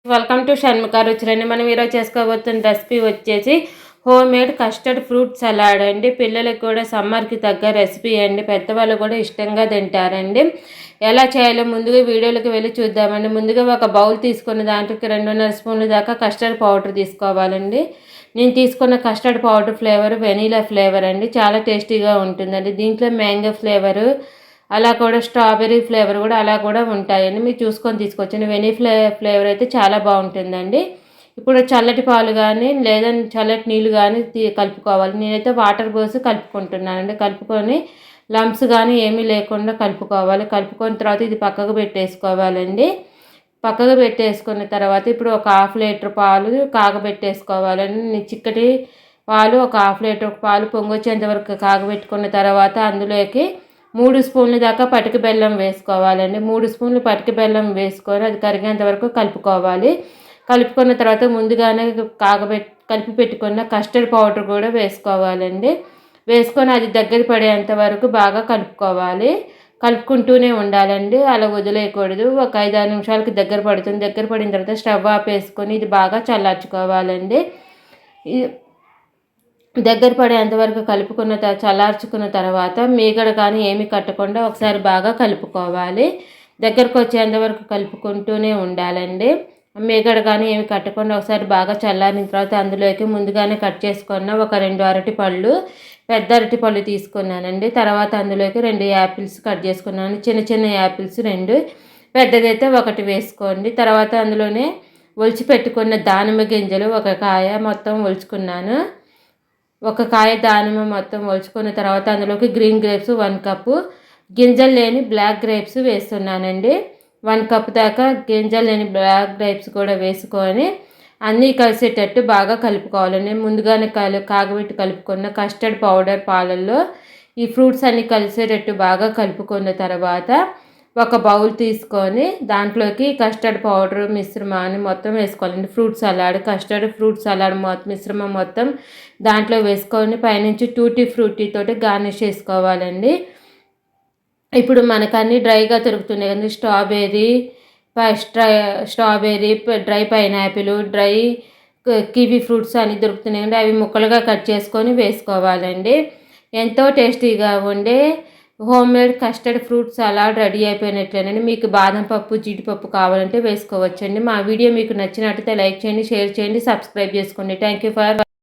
Welcome to Shanmukha రుచులండి. మనం ఈరోజు చేసుకోబోతున్న recipe వచ్చేసి home made custard fruit salad అండి. పిల్లలకు కూడా సమ్మర్కి తగ్గ రెసిపీ అండి. పెద్దవాళ్ళు కూడా ఇష్టంగా తింటారండి. ఎలా చేయాలో ముందుగా వీడియోలోకి వెళ్ళి చూద్దామండి. ముందుగా ఒక బౌల్ తీసుకున్న దాంట్లోకి 2.5 స్పూన్ల దాకా కస్టర్డ్ పౌడర్ తీసుకోవాలండి. నేను తీసుకున్న custard powder flavour vanilla flavour అండి. చాలా టేస్టీగా ఉంటుందండి. దీంట్లో మ్యాంగో ఫ్లేవరు అలా కూడా స్ట్రాబెర్రీ ఫ్లేవర్ కూడా అలా కూడా ఉంటాయండి. మీరు చూసుకొని తీసుకోవచ్చండి. ఫ్లేవర్ అయితే చాలా బాగుంటుందండి. ఇప్పుడు చల్లటి పాలు కానీ లేదా చల్లటి నీళ్ళు కానీ కలుపుకోవాలి. నేనైతే వాటర్ పోసి కలుపుకుంటున్నానండి. కలుపుకొని లంప్స్ కానీ ఏమీ లేకుండా కలుపుకోవాలి. కలుపుకున్న తర్వాత ఇది పక్కకు పెట్టేసుకోవాలండి. పక్కకు పెట్టేసుకున్న తర్వాత ఇప్పుడు ఒక 1/2 లీటర్ పాలు కాగబెట్టేసుకోవాలండి. చిక్కటి పాలు ఒక 1/2 లీటర్ పాలు పొంగొచ్చేంత వరకు కాగబెట్టుకున్న తర్వాత అందులోకి 3 స్పూన్ల దాకా పటిక బెల్లం వేసుకోవాలండి. 3 స్పూన్లు పటిక బెల్లం వేసుకొని అది కరిగేంత వరకు కలుపుకోవాలి. కలుపుకున్న తర్వాత ముందుగానే కలిపి పెట్టుకున్న కస్టర్డ్ పౌడర్ కూడా వేసుకోవాలండి. వేసుకొని అది దగ్గర పడేంత వరకు బాగా కలుపుకోవాలి. కలుపుకుంటూనే ఉండాలండి. అలా వదిలేయకూడదు. ఒక 5-6 నిమిషాలకి దగ్గర పడుతుంది. దగ్గర పడిన తర్వాత స్టవ్ ఆపేసుకొని ఇది బాగా చల్లార్చుకోవాలండి. దగ్గర పడేంతవరకు చల్లార్చుకున్న తర్వాత మీగడ కానీ ఏమి కట్టకుండా ఒకసారి బాగా కలుపుకోవాలి. దగ్గరకు వచ్చేంతవరకు కలుపుకుంటూనే ఉండాలండి. మీగడ కానీ ఏమి కట్టకుండా ఒకసారి బాగా చల్లారిన తర్వాత అందులోకి ముందుగానే కట్ చేసుకున్న ఒక 2 అరటిపళ్ళు, పెద్ద అరటిపళ్ళు తీసుకున్నానండి. తర్వాత అందులోకి 2 యాపిల్స్ కట్ చేసుకున్నాను. చిన్న చిన్న యాపిల్స్ 2, పెద్దదైతే 1 వేసుకోండి. తర్వాత అందులోనే ఒలిచి పెట్టుకున్న దానిమ్మ గింజలు 1 కాయ మొత్తం ఒలుచుకున్నాను. 1 కాయ దానిమ్మ మొత్తం ఒలుచుకున్న తర్వాత అందులోకి గ్రీన్ గ్రేప్స్ 1 కప్పు, గింజలు లేని బ్లాక్ గ్రేప్స్ వేస్తున్నానండి. 1 కప్ దాకా గింజలు లేని బ్లాక్ గ్రేప్స్ కూడా వేసుకొని అన్నీ కలిసేటట్టు బాగా కలుపుకోవాలండి. ముందుగానే కాగబెట్టి కలుపుకున్న కస్టర్డ్ పౌడర్ పాలల్లో ఈ ఫ్రూట్స్ అన్నీ కలిసేటట్టు బాగా కలుపుకున్న తర్వాత ఒక బౌల్ తీసుకొని దాంట్లోకి కస్టర్డ్ పౌడర్ మిశ్రమాన్ని మొత్తం వేసుకోవాలండి. కస్టర్డ్ ఫ్రూట్ సలాడ్ మిశ్రమం మొత్తం దాంట్లో వేసుకొని పైనుంచి టూటీ ఫ్రూటీ తోటి గార్నిష్ చేసుకోవాలండి. ఇప్పుడు మనకు అన్నీ డ్రైగా దొరుకుతున్నాయి కదండి. Strawberry, dry pineapple, dry kiwi fruits అన్నీ దొరుకుతున్నాయండి. అవి ముక్కలుగా కట్ చేసుకొని వేసుకోవాలండి. ఎంతో టేస్టీగా ఉండే home made custard fruit salad ready అయిపోయినట్లేనండి. మీకు బాదం పప్పు, జీడిపప్పు కావాలంటే వేసుకోవచ్చండి. మా వీడియో మీకు నచ్చినట్టయితే లైక్ చేయండి, షేర్ చేయండి, సబ్స్క్రైబ్ చేసుకోండి. Thank you for